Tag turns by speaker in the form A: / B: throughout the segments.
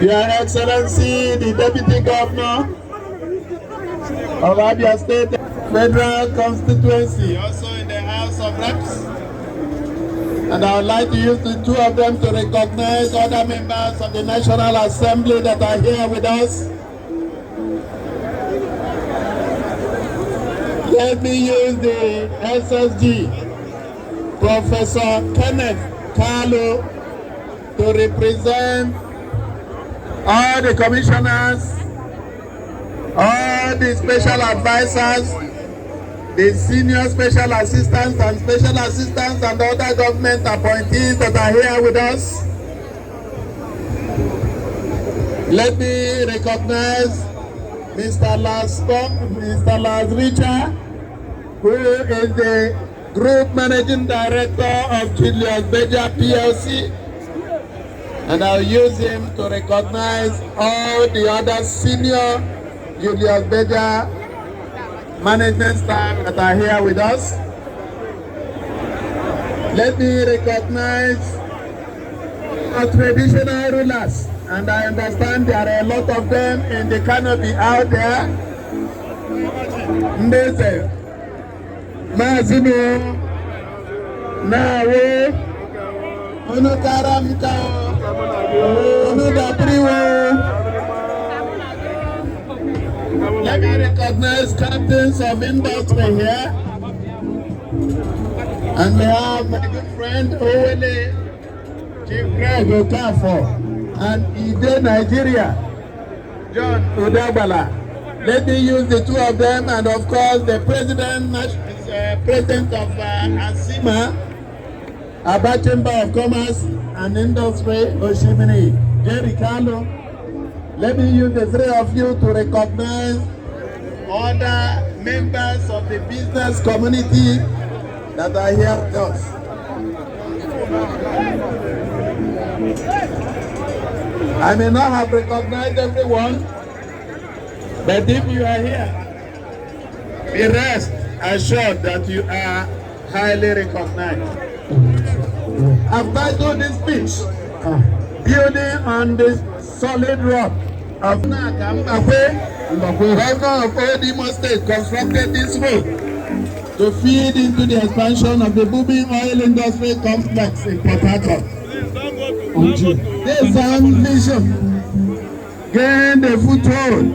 A: Your Excellency, the Deputy Governor of Abia State Federal Constituency, also in the House of Reps. And I would like to use the two of them to recognize other members of the National Assembly that are here with us. Let me use the SSG, Professor Kenneth Carlo, to represent all the commissioners, all the special advisors, the senior special assistants and special assistants and other government appointees that are here with us. Let me recognize Mr. Lars Richard, who is the Group Managing Director of Julius Berger PLC. And I'll use him to recognize all the other senior Julius Berger management staff that are here with us. Let me recognize our traditional rulers, and I understand there are a lot of them in the canopy out there. Mbese, Mazino, Nawe, Onokaramka, Onodapriwo. Let me recognize captains of industry here. And we have my good friend Owele, Chief Greg Okafor, and Ide Nigeria, John Udabala. Let me use the two of them, and of course the president of ASIMA, Aba Chamber of Commerce and Industry, Oshimini, Jerry Carlo. Let me use the three of you to recognize other members of the business community that are here with us. I may not have recognized everyone, but if you are here, be rest assured that you are highly recognized. I've titled this speech, Building on the Solid Rock of Governor of Otti State constructed this road to feed into the expansion of the booming oil industry complex in Port-Harcourt. This ambition gained a foothold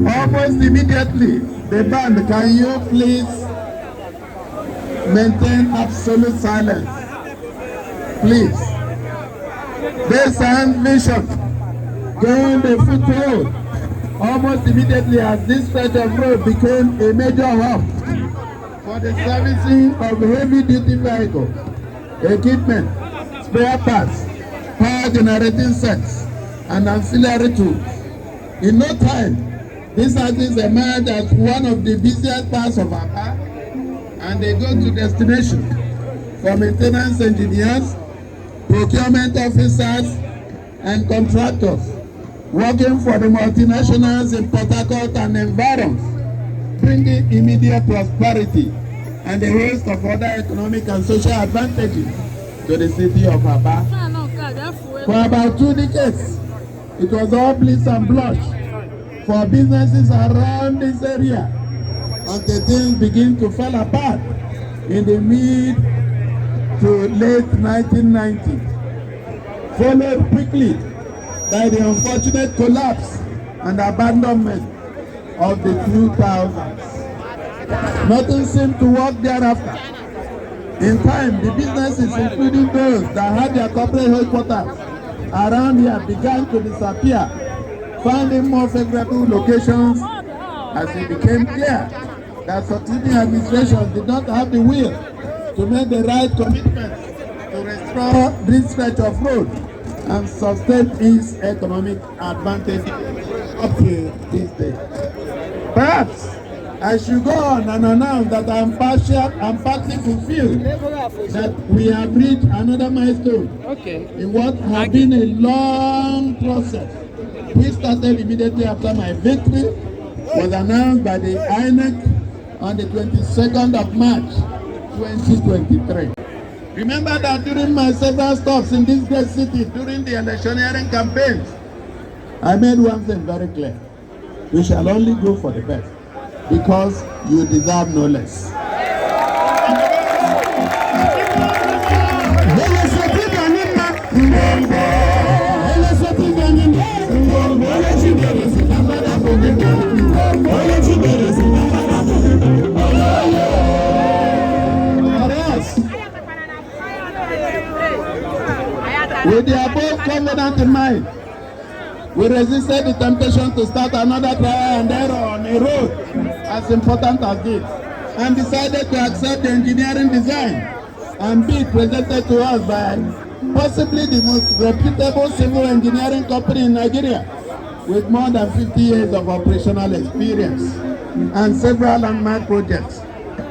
A: almost immediately. The band, can you please maintain absolute silence? Please. This ambition gained a foothold almost immediately as this stretch of road became a major hub for the servicing of heavy-duty vehicles, equipment, spare parts, power generating sets, and ancillary tools. In no time, this has emerged as one of the busiest parts of Aba, and they go to destination for maintenance engineers, procurement officers, and contractors working for the multinationals in Port-Harcourt and environs, bringing immediate prosperity and a host of other economic and social advantages to the city of Aba. For about 2 decades, it was all bliss and blush for businesses around this area until things begin to fall apart in the mid to late 1990s, followed quickly by the unfortunate collapse and abandonment of the 2000s. Nothing seemed to work thereafter. In time, the businesses, including those that had their corporate headquarters around here, began to disappear, finding more favorable locations as it became clear that succeeding administrations did not have the will to make the right commitments to restore this stretch of road and sustain its economic advantage up to this day. Perhaps I should go on and announce that I'm partly fulfilled that we have reached another milestone in what has been a long process, which started immediately after my victory was announced by the INEC on the 22nd of March 2023. Remember that during my several stops in this great city during the electioneering campaigns, I made one thing very clear. We shall only go for the best because you deserve no less. With the above covenant in mind, we resisted the temptation to start another trial and error on a road as important as this, and decided to accept the engineering design and bid presented to us by possibly the most reputable civil engineering company in Nigeria, with more than 50 years of operational experience and several landmark projects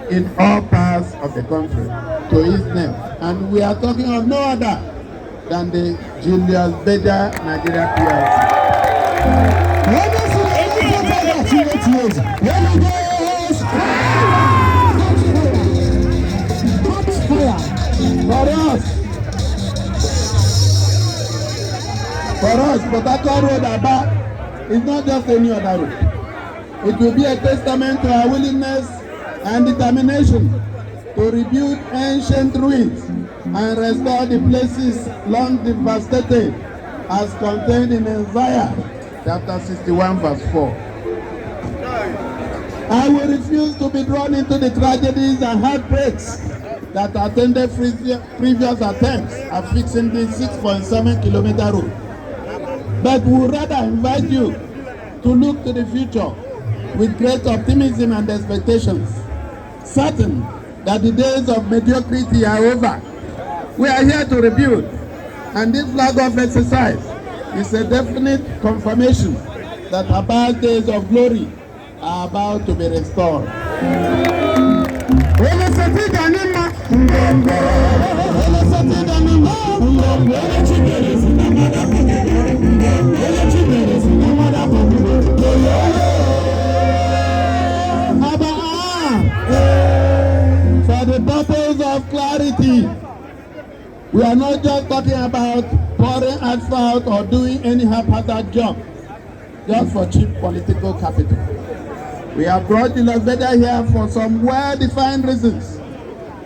A: in all parts of the country to its name. And we are talking of no other than the Julius Berger Nigeria PLC. For us, Port-Harcourt Road Aba is not just any other road. It will be a testament to our willingness and determination to rebuild ancient ruins and restore the places long devastated, as contained in Isaiah chapter 61 verse 4. I will refuse to be drawn into the tragedies and heartbreaks that attended previous attempts at fixing this 6.7 kilometer road, but would rather invite you to look to the future with great optimism and expectations, certain that the days of mediocrity are over. We are here to rebuild, and this flag of exercise is a definite confirmation that our past days of glory are about to be restored. For the purpose of clarity, we are not just talking about pouring asphalt or doing any haphazard job just for cheap political capital. We have brought Julius Berger here for some well-defined reasons: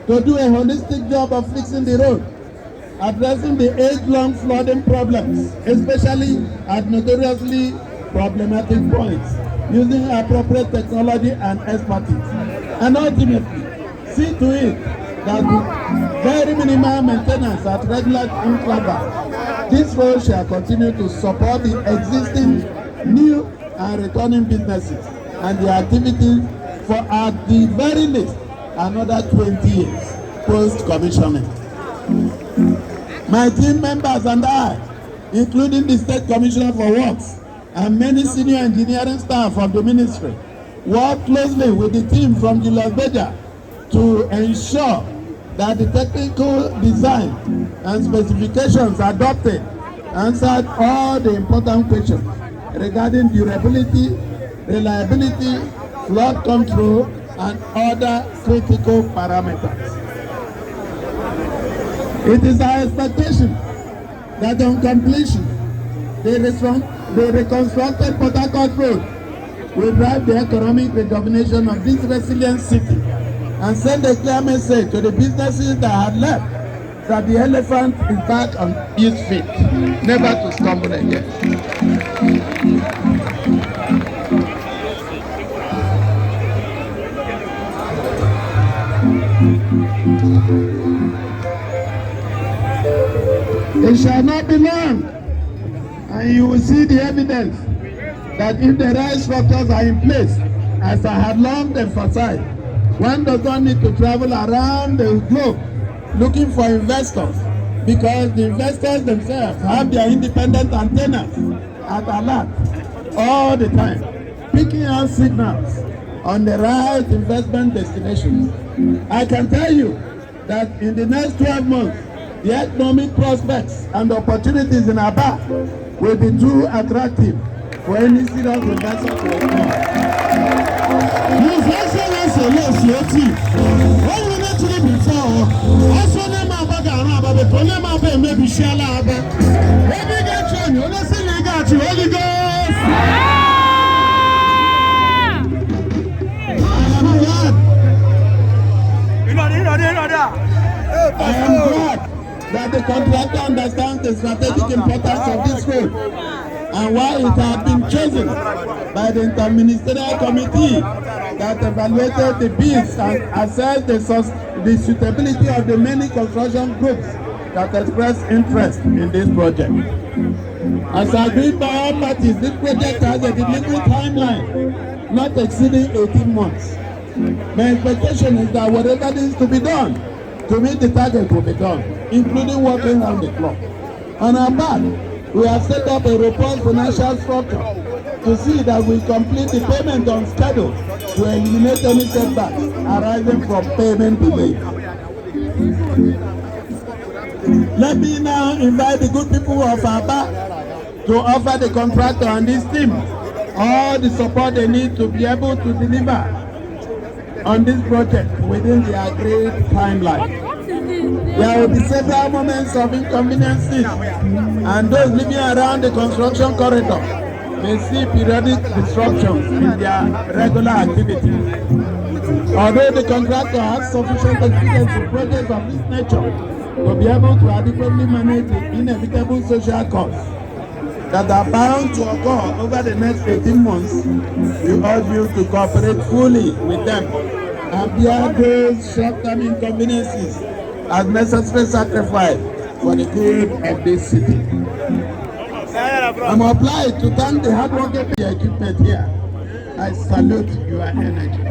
A: to do a holistic job of fixing the road, addressing the age-long flooding problems, especially at notoriously problematic points, using appropriate technology and expertise, and ultimately see to it that with very minimal maintenance at regular intervals, this road shall continue to support the existing, new and returning businesses and the activities for at the very least another 20 years post-commissioning. My team members and I, including the State Commissioner for Works and many senior engineering staff of the ministry, work closely with the team from Julius Berger to ensure that the technical design and specifications adopted answered all the important questions regarding durability, reliability, flood control, and other critical parameters. It is our expectation that on completion, the reconstructed Port-Harcourt Road will drive the economic rejuvenation of this resilient city and send a clear message to the businesses that had left that the elephant is back on its feet, never to stumble again. It shall not be long, and you will see the evidence that if the right structures are in place, as I had long emphasized, one does not need to travel around the globe looking for investors, because the investors themselves have their independent antennas at alert all the time, picking out signals on the right investment destinations. I can tell you that in the next 12 months, the economic prospects and opportunities in Aba will be too attractive for any serious investor to ignore. His Excellency Otti, when we met him before, also name Abaga, but the name of maybe Shala Aba. When we get you, let's say we got you, Holy God. I am glad that the contractor understands the strategic importance of this road and why it had been chosen by the interministerial committee that evaluated the bids and assessed the suitability of the many construction groups that expressed interest in this project. As agreed by all parties, this project has a delivery timeline not exceeding 18 months. My expectation is that whatever needs to be done to meet the target will be done, including working around the clock. On our part, we have set up a robust financial structure to see that we complete the payment on schedule to eliminate any setbacks arising from payment delays. Let me now invite the good people of Aba to offer the contractor and this team all the support they need to be able to deliver on this project within the agreed timeline. There will be several moments of inconveniences, and those living around the construction corridor may see periodic disruptions in their regular activities. Although the contractor has sufficient experience in projects of this nature to be able to adequately manage the inevitable social costs that are bound to occur over the next 18 months, we urge you to cooperate fully with them and bear those short-term inconveniences as necessary sacrifice for the good of this city. I'm obliged to thank the hard-working equipment here. I salute your energy.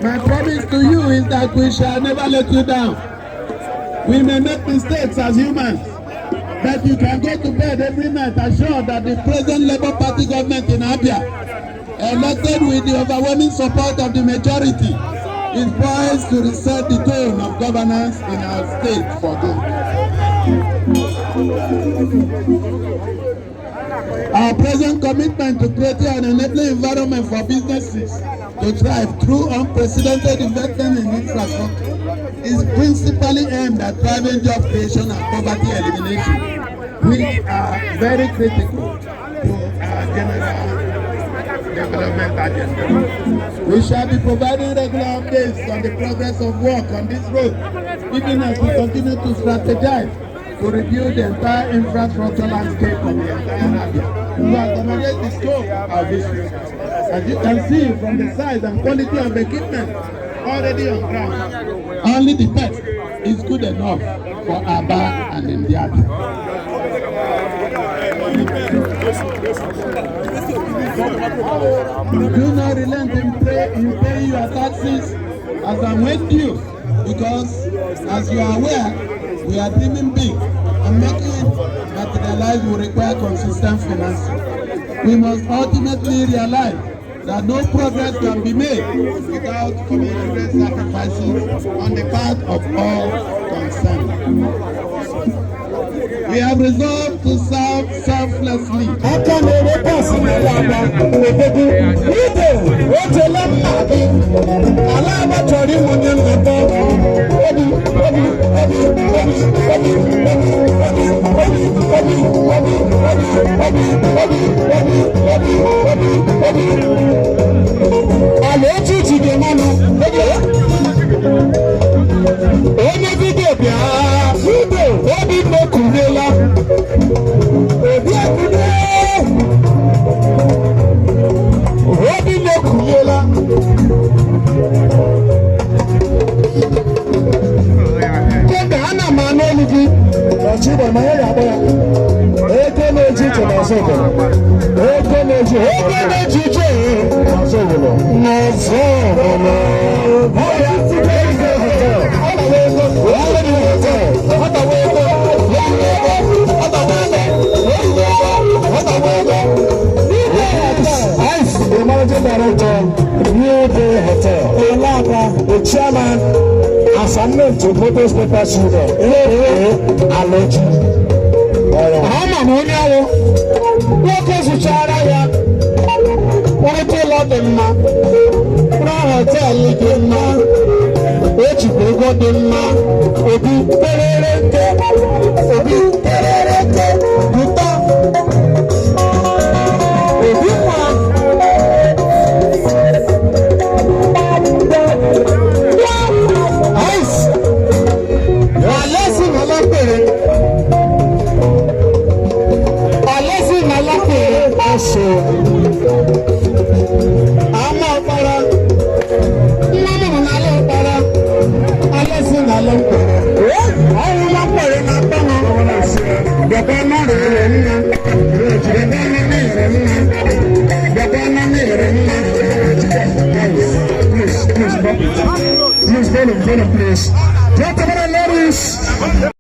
A: My promise to you is that we shall never let you down. We may make mistakes as humans, but you can go to bed every night assured that the present Labour Party government in Abia, elected with the overwhelming support of the majority, is poised to reset the tone of governance in our state for good. Our present commitment to creating an enabling environment for businesses to thrive through unprecedented investment in infrastructure is principally aimed at driving job creation and poverty elimination, which are very critical to our general development agenda. We shall be providing regular updates on the progress of work on this road, even as we continue to strategize to review the entire infrastructure landscape of the entire area to accommodate the scope of this road. As you can see from the size and quality of equipment already on ground, only the best is good enough for Aba and Indiana. Do not relent in paying your taxes as I'm with you, because as you are aware, we are dreaming big, and making it materialize will require consistent financing. We must ultimately realize that no progress can be made without commensurate sacrifices on the part of all concerned. We have resolved to serve selflessly. The managing director, New Day Hotel, the chairman, assignment to Motors Paper Sugar, Aloji. I'm a workers who charge want to love them, hotel, which you go to Obi
B: Please follow, please. Gentlemen and ladies,